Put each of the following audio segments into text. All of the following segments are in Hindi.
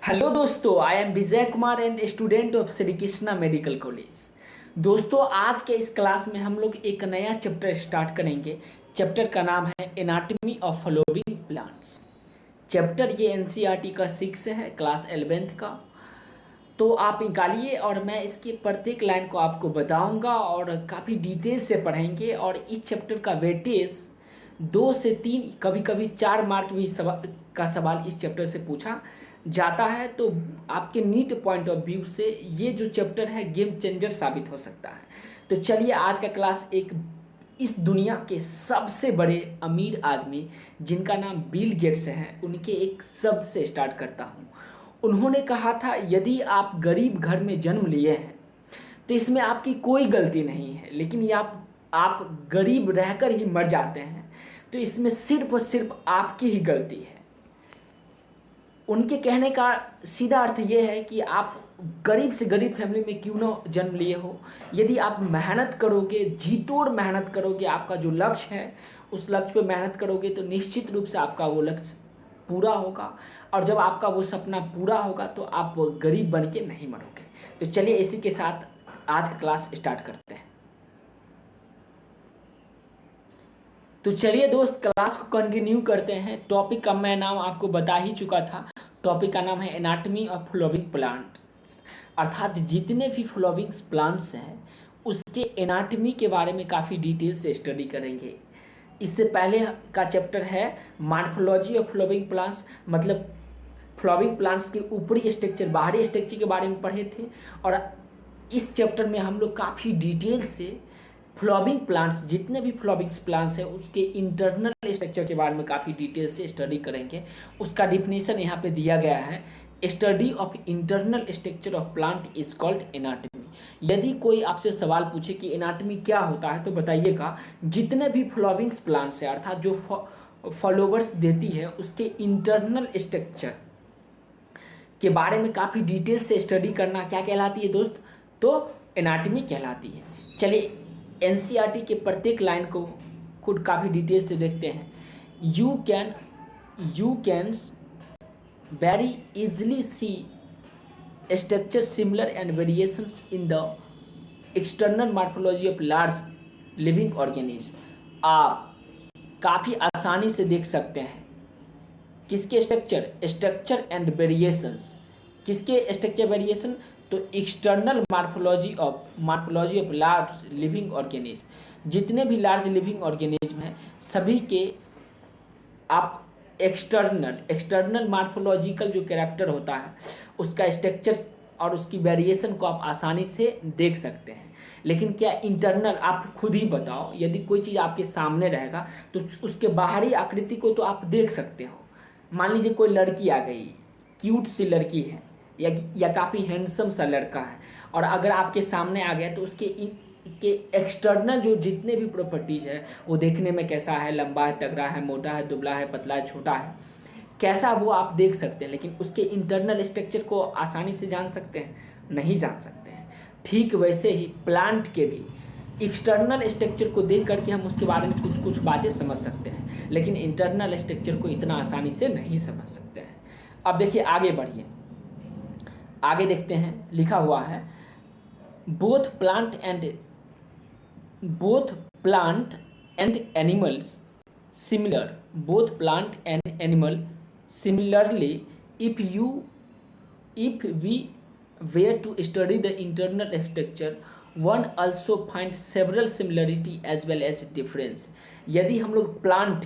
हेलो दोस्तों, I am Vijay Kumar and student of Shri Krishna medical college. दोस्तों, आज के इस क्लास में हम लोग एक नया चैप्टर स्टार्ट करेंगे। चैप्टर का नाम है anatomy of flowering plants. Chapter ये एनसीईआरटी का 6 है, क्लास 11th का। तो आप निकालिए और मैं इसकी प्रत्येक लाइन को आपको बताऊंगा और काफ़ी डिटेल से पढ़ेंगे। और इस चैप्टर का वेटेज 2 से 3, कभी कभी 4 मार्क भी का सवाल इस चैप्टर से पूछा जाता है। तो आपके नीट पॉइंट ऑफ व्यू से ये जो चैप्टर है गेम चेंजर साबित हो सकता है। तो चलिए, आज का क्लास एक इस दुनिया के सबसे बड़े अमीर आदमी जिनका नाम बिल गेट्स है उनके एक शब्द से स्टार्ट करता हूँ। उन्होंने कहा था, यदि आप गरीब घर में जन्म लिए हैं तो इसमें आपकी कोई गलती नहीं है, लेकिन ये आप गरीब रहकर ही मर जाते हैं तो इसमें सिर्फ और सिर्फ आपकी ही गलती है। उनके कहने का सीधा अर्थ ये है कि आप गरीब से गरीब फैमिली में क्यों ना जन्म लिए हो, यदि आप मेहनत करोगे, जी तोड़ मेहनत करोगे, आपका जो लक्ष्य है उस लक्ष्य पे मेहनत करोगे तो निश्चित रूप से आपका वो लक्ष्य पूरा होगा। और जब आपका वो सपना पूरा होगा तो आप गरीब बन के नहीं मरोगे। तो चलिए, इसी के साथ आज का क्लास स्टार्ट करते हैं। तो चलिए दोस्त, क्लास को कंटिन्यू करते हैं। टॉपिक का मैं नाम आपको बता ही चुका था। टॉपिक का नाम है एनाटॉमी ऑफ फ्लोविंग प्लांट्स, अर्थात जितने भी फ्लोविंग प्लांट्स हैं उसके एनाटॉमी के बारे में काफ़ी डिटेल से स्टडी करेंगे। इससे पहले का चैप्टर है मॉर्फोलॉजी ऑफ फ्लोविंग प्लांट्स, मतलब फ्लोविंग प्लांट्स के ऊपरी स्ट्रक्चर, बाहरी स्ट्रक्चर के बारे में पढ़े थे। और इस चैप्टर में हम लोग काफ़ी डिटेल से फ्लोविंग प्लांट्स, जितने भी फ्लोविंग प्लांट्स हैं उसके इंटरनल स्ट्रक्चर के बारे में काफ़ी डिटेल से स्टडी करेंगे। उसका डिफिनेशन यहाँ पे दिया गया है, study of internal structure of plant is called anatomy. यदि कोई आपसे सवाल पूछे कि एनाटॉमी क्या होता है तो बताइएगा, जितने भी फ्लोविंग प्लांट्स हैं अर्थात जो फॉलोवर्स देती है उसके इंटरनल स्ट्रक्चर के बारे में काफ़ी डिटेल से स्टडी करना क्या कहलाती है दोस्त? तो एनाटॉमी कहलाती है। चलिए, एनसीईआरटी के प्रत्येक लाइन को खुद काफ़ी डिटेल से देखते हैं। You can very easily see structure similar and variations in the external morphology of large living organism. आप काफ़ी आसानी से देख सकते हैं किसके स्ट्रक्चर एंड वेरिएशंस, किसके स्ट्रक्चर वेरिएशन? तो external morphology of large living organism, जितने भी लार्ज लिविंग ऑर्गेनिज्म हैं सभी के आप एक्सटर्नल मॉर्फोलॉजिकल जो कैरेक्टर होता है उसका स्ट्रक्चर और उसकी वेरिएशन को आप आसानी से देख सकते हैं। लेकिन क्या इंटरनल, आप खुद ही बताओ, यदि कोई चीज़ आपके सामने रहेगा तो उसके बाहरी आकृति को तो आप देख सकते हो। मान लीजिए कोई लड़की आ गई, क्यूट सी लड़की है या काफ़ी हैंडसम सा लड़का है, और अगर आपके सामने आ गया तो के एक्सटर्नल जो जितने भी प्रॉपर्टीज़ है वो देखने में कैसा है, लंबा है, तगड़ा है, मोटा है, दुबला है, पतला है, छोटा है, कैसा वो आप देख सकते हैं। लेकिन उसके इंटरनल स्ट्रक्चर को आसानी से जान सकते हैं? नहीं जान सकते हैं। ठीक वैसे ही प्लांट के भी एक्सटर्नल स्ट्रक्चर को देख करके हम उसके बारे में कुछ कुछ बातें समझ सकते हैं, लेकिन इंटरनल स्ट्रक्चर को इतना आसानी से नहीं समझ सकते हैं। अब देखिए, आगे बढ़िए, आगे देखते हैं। लिखा हुआ है, both plant and animals similar, both plant and animal similarly if we were to study the internal structure one also find several similarity as well as difference। यदि हम लोग प्लांट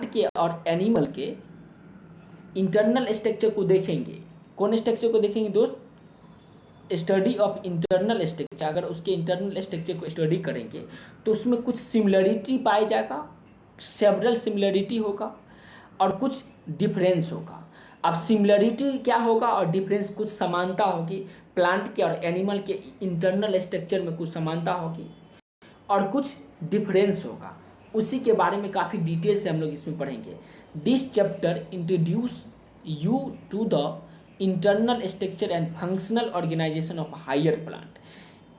के और एनिमल के इंटरनल स्ट्रक्चर को देखेंगे, कौन स्ट्रक्चर को देखेंगे दोस्त? Study of internal structure. अगर उसके इंटरनल स्ट्रक्चर को स्टडी करेंगे तो उसमें कुछ सिमिलरिटी पाया जाएगा, सेवरल सिमिलरिटी होगा और कुछ डिफरेंस होगा। अब सिमिलरिटी क्या होगा और डिफरेंस, कुछ समानता होगी, प्लांट के और एनिमल के इंटरनल स्ट्रक्चर में कुछ समानता होगी और कुछ डिफरेंस होगा। उसी के बारे में काफ़ी डिटेल से हम लोग इसमें पढ़ेंगे। This chapter introduce you to the internal structure and functional organisation of higher plant.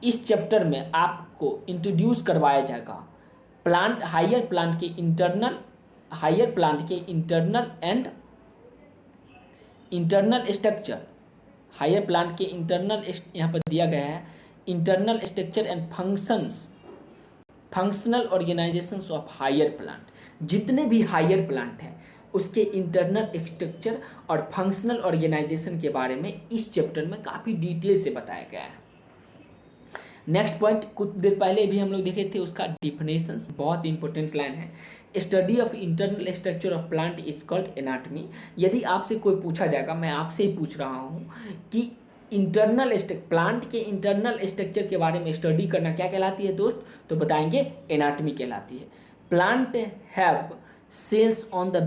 इस चैप्टर में आपको इंट्रोड्यूस करवाया जाएगा हायर प्लांट के इंटरनल हायर प्लांट के इंटरनल स्ट्रक्चर, हायर प्लांट के इंटरनल, यहाँ पर दिया गया है internal structure and functional organisations of higher plant. जितने भी हायर प्लांट हैं उसके इंटरनल स्ट्रक्चर और फंक्शनल ऑर्गेनाइजेशन के बारे में इस चैप्टर में काफ़ी डिटेल से बताया गया है। नेक्स्ट पॉइंट कुछ देर पहले भी हम लोग देखे थे, उसका डिफिनेशंस, बहुत इंपॉर्टेंट लाइन है। Study of internal structure of plant is called anatomy. यदि आपसे कोई पूछा जाएगा, मैं आपसे ही पूछ रहा हूँ कि प्लांट के इंटरनल स्ट्रक्चर के बारे में स्टडी करना क्या कहलाती है दोस्त, तो बताएंगे एनाटमी कहलाती है। Plant have cells on the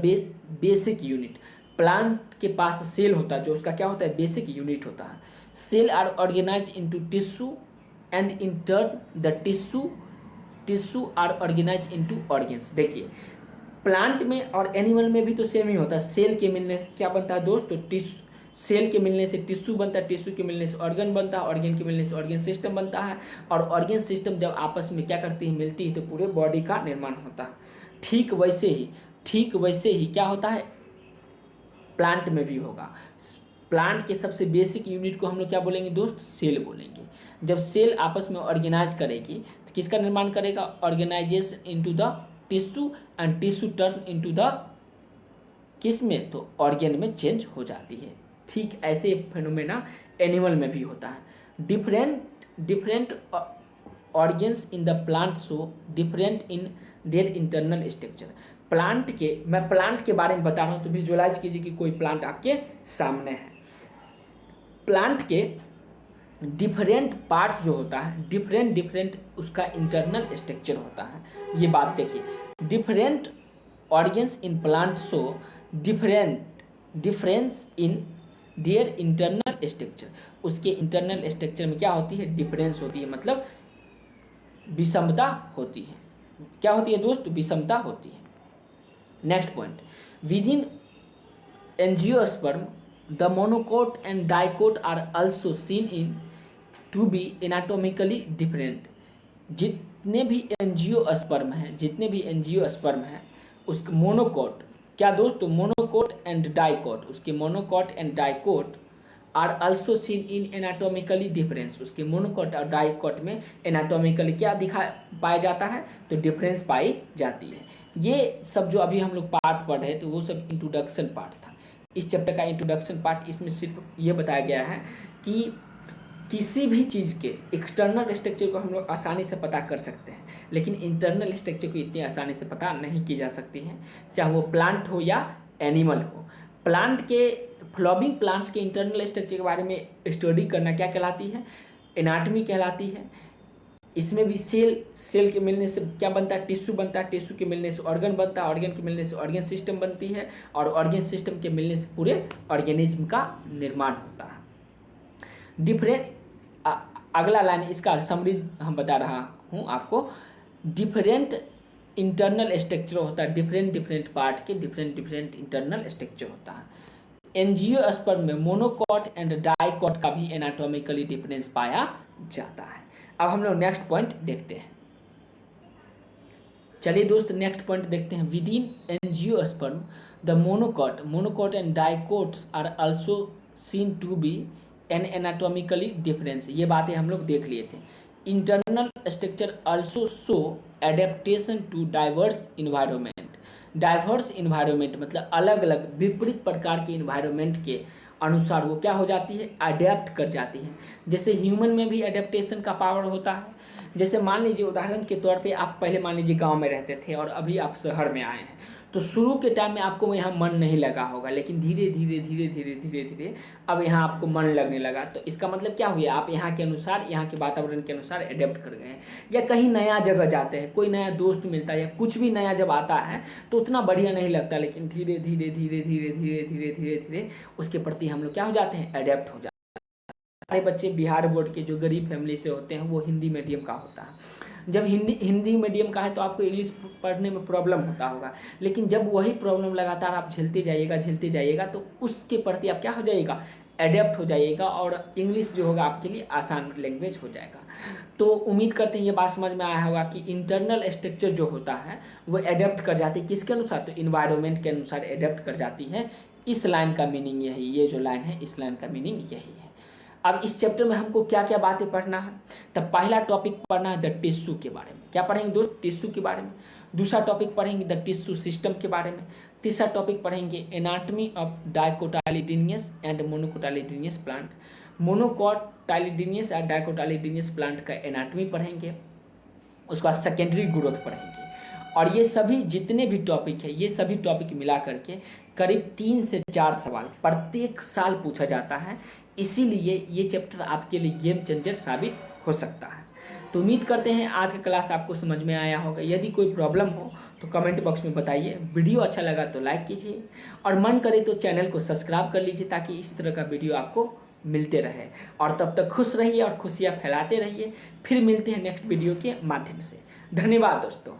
basic unit. Plant के पास सेल होता है, जो उसका क्या होता है, बेसिक यूनिट होता है। Cell are organise into tissue and in turn the tissue are organise into organs. देखिए प्लांट में और एनिमल में भी तो सेम ही होता है। सेल के मिलने से क्या बनता है दोस्त, तो सेल के मिलने से टिश्यू बनता है, टिश्यू के मिलने से ऑर्गन बनता है, ऑर्गन के मिलने से ऑर्गन सिस्टम बनता है, और ऑर्गन सिस्टम जब आपस में क्या करती है, मिलती है, तो पूरे बॉडी का निर्माण होता है। ठीक वैसे ही क्या होता है, प्लांट में भी होगा। प्लांट के सबसे बेसिक यूनिट को हम लोग क्या बोलेंगे दोस्त, सेल बोलेंगे। जब सेल आपस में ऑर्गेनाइज करेगी तो किसका निर्माण करेगा, organisation into the tissue and tissue turn into the किस में, तो ऑर्गन में चेंज हो जाती है। ठीक ऐसे फेनोमेना एनिमल में भी होता है। Different organs in the plant show different in their internal structure. मैं प्लांट के बारे में बता रहा हूँ, तो विजुअलाइज कीजिए कि कोई प्लांट आपके सामने है। प्लांट के डिफरेंट पार्ट्स जो होता है, डिफरेंट उसका इंटरनल स्ट्रक्चर होता है। ये बात देखिए, different organs in plant show difference in their internal structure. उसके इंटरनल स्ट्रक्चर में क्या होती है, डिफरेंस होती है, मतलब विषमता होती है। क्या होती है दोस्त, विषमता होती है। Next point, within angiosperm the monocot and dicot are also seen in to be anatomically different. जितने भी एंजियोस्पर्म हैं उसके मोनोकोट, क्या दोस्त, मोनोकोट एंड डाइकोट, उसके monocot and dicot are also seen in anatomically difference. उसके मोनोकोट और डाइकोट में एनाटोमिकली क्या पाया जाता है, तो डिफरेंस पाई जाती है। ये सब जो अभी हम लोग पार्ट पढ़ रहे थे वो सब इंट्रोडक्शन पार्ट था। इस चैप्टर का इंट्रोडक्शन पार्ट, इसमें सिर्फ ये बताया गया है कि किसी भी चीज़ के एक्सटर्नल स्ट्रक्चर को हम लोग आसानी से पता कर सकते हैं, लेकिन इंटरनल स्ट्रक्चर को इतनी आसानी से पता नहीं की जा सकती है, चाहे वो प्लांट हो या एनिमल हो। फ्लावरिंग प्लांट्स के इंटरनल स्ट्रक्चर के बारे में स्टडी करना क्या कहलाती है, एनाटमी कहलाती है। इसमें भी सेल के मिलने से क्या बनता है, टिश्यू बनता है, टिश्यू के मिलने से ऑर्गन बनता है, ऑर्गन के मिलने से ऑर्गन सिस्टम बनती है, और ऑर्गन सिस्टम के मिलने से पूरे ऑर्गेनिज्म का निर्माण होता है। अगला लाइन, इसका समरी हम बता रहा हूँ आपको। डिफरेंट इंटरनल स्ट्रक्चर होता है, डिफरेंट पार्ट के डिफरेंट इंटरनल स्ट्रक्चर होता है। एंजियोस्पर्म में मोनोकॉट एंड डाइकॉट का भी एनाटॉमिकली डिफरेंस पाया जाता है। अब हम लोग नेक्स्ट पॉइंट देखते हैं। चलिए दोस्त नेक्स्ट पॉइंट देखते हैं। Within angiosperm the monocot and dicots are also seen to be an anatomically difference. ये बातें हम लोग देख लिए थे। Internal structure also show adaptation to diverse environment मतलब अलग अलग विपरीत प्रकार के इन्वायरमेंट के अनुसार वो क्या हो जाती है, अडेप्ट कर जाती है। जैसे ह्यूमन में भी अडेप्टेशन का पावर होता है। जैसे मान लीजिए उदाहरण के तौर पे आप पहले मान लीजिए गांव में रहते थे और अभी आप शहर में आए हैं, तो शुरू के टाइम में आपको यहाँ मन नहीं लगा होगा, लेकिन धीरे धीरे अब यहाँ आपको मन लगने लगा। तो इसका मतलब क्या हुआ, आप यहाँ के अनुसार, यहाँ के वातावरण के अनुसार अडेप्ट कर गए हैं। या कहीं नया जगह जाते हैं, कोई नया दोस्त मिलता है या कुछ भी नया जब आता है तो उतना बढ़िया नहीं लगता, लेकिन धीरे धीरे उसके प्रति हम लोग क्या हो जाते हैं, अडेप्ट हो जाते हैं। सारे बच्चे बिहार बोर्ड के जो गरीब फैमिली से होते हैं वो हिंदी मीडियम का होता है। जब हिंदी मीडियम का है तो आपको इंग्लिश पढ़ने में प्रॉब्लम होता होगा, लेकिन जब वही प्रॉब्लम लगातार आप झेलते जाइएगा तो उसके प्रति आप क्या हो जाइएगा, एडेप्ट हो जाइएगा और इंग्लिश जो होगा आपके लिए आसान लैंग्वेज हो जाएगा। तो उम्मीद करते हैं ये बात समझ में आया होगा कि इंटरनल स्ट्रक्चर जो होता है वो एडेप्ट कर जाती है किसके अनुसार, तो इन्वायरमेंट के अनुसार एडेप्ट कर जाती है। इस लाइन का मीनिंग यही, ये जो लाइन है इस लाइन का मीनिंग यही है। अब इस चैप्टर में हमको क्या क्या बातें पढ़ना है, तब पहला टॉपिक पढ़ना है द टिश्यू के बारे में। क्या पढ़ेंगे दोस्त, टिश्यू के बारे में। दूसरा टॉपिक पढ़ेंगे द टिश्यू सिस्टम के बारे में। तीसरा टॉपिक पढ़ेंगे एनाटॉमी ऑफ डाइकोटाइलिडीनियस एंड मोनोकोटाइलिडीनियस प्लांट। मोनोकोटाइलिडीनियस और डाइकोटाइलिडीनियस प्लांट का एनाटॉमी पढ़ेंगे, उसका सेकेंडरी ग्रोथ पढ़ेंगे। और ये सभी जितने भी टॉपिक है ये सभी टॉपिक मिला करके करीब 3 से 4 सवाल प्रत्येक साल पूछा जाता है, इसीलिए ये चैप्टर आपके लिए गेम चेंजर साबित हो सकता है। तो उम्मीद करते हैं आज का क्लास आपको समझ में आया होगा। यदि कोई प्रॉब्लम हो तो कमेंट बॉक्स में बताइए। वीडियो अच्छा लगा तो लाइक कीजिए और मन करे तो चैनल को सब्सक्राइब कर लीजिए ताकि इस तरह का वीडियो आपको मिलते रहे। और तब तक खुश रहिए और खुशियाँ फैलाते रहिए। फिर मिलते हैं नेक्स्ट वीडियो के माध्यम से। धन्यवाद दोस्तों।